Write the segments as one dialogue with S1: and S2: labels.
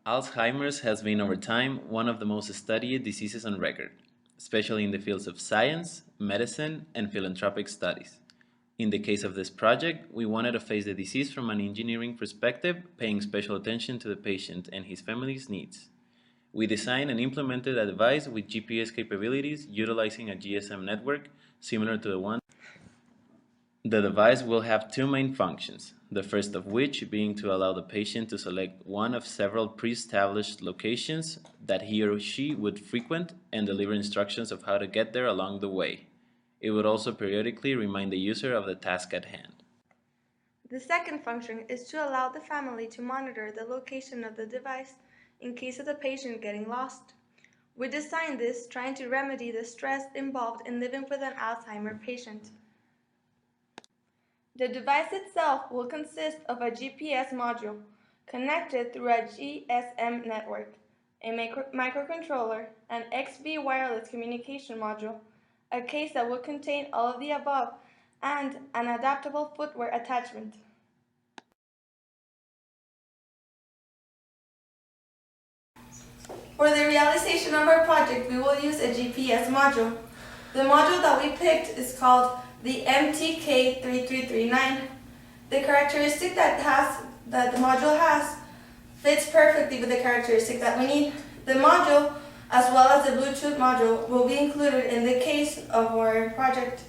S1: Alzheimer's has been over time one of the most studied diseases on record, especially in the fields of science, medicine, and philanthropic studies. In the case of this project, we wanted to face the disease from an engineering perspective, paying special attention to the patient and his family's needs. We designed and implemented a device with GPS capabilities utilizing a GSM network similar to the one. The device will have two main functions, the first of which being to allow the patient to select one of several pre-established locations that he or she would frequent and deliver instructions of how to get there along the way. It would also periodically remind the user of the task at hand.
S2: The second function is to allow the family to monitor the location of the device in case of the patient getting lost. We designed this trying to remedy the stress involved in living with an Alzheimer patient. The device itself will consist of a GPS module connected through a GSM network, a microcontroller, an XV wireless communication module, a case that will contain all of the above, and an adaptable footwear attachment. For the realization of our project, we will use a GPS module. The module that we picked is called the MTK3339. The characteristic that the module has fits perfectly with the characteristic that we need. The module, as well as the Bluetooth module, will be included in the case of our project.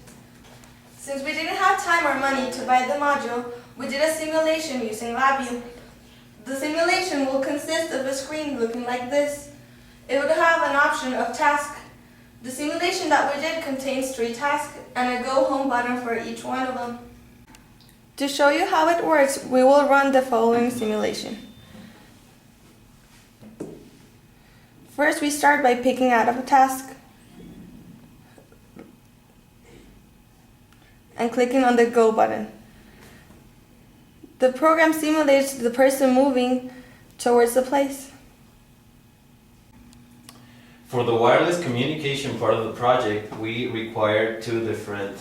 S2: Since we didn't have time or money to buy the module, we did a simulation using LabVIEW. The simulation will consist of a screen looking like this. It would have an option of task. The simulation that we did contains 3 tasks and a go home button for each one of them. To show you how it works, we will run the following simulation. First, we start by picking out a task and clicking on the go button. The program simulates the person moving towards the place.
S1: For the wireless communication part of the project, we required 2 different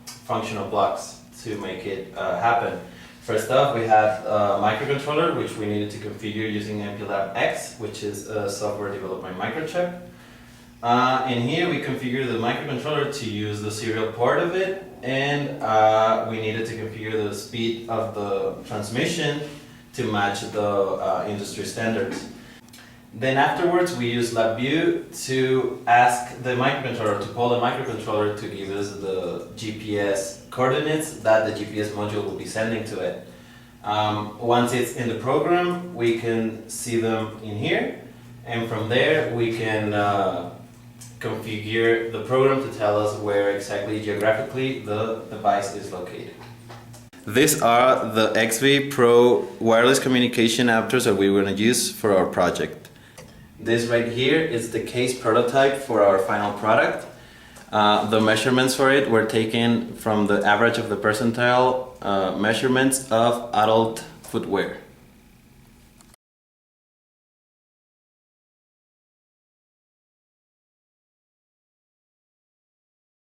S1: functional blocks to make it happen. First off, we have a microcontroller, which we needed to configure using MPLAB X, which is a software developed by Microchip. And here we configure the microcontroller to use the serial part of it, and we needed to configure the speed of the transmission to match the industry standards. Then afterwards, we use LabVIEW to ask the microcontroller, to call the microcontroller to give us the GPS coordinates that the GPS module will be sending to it. Once it's in the program, we can see them in here, and from there we can configure the program to tell us where exactly geographically the device is located. These are the XV Pro wireless communication adapters that we were going to use for our project. This right here is the case prototype for our final product. The measurements for it were taken from the average of the percentile measurements of adult footwear.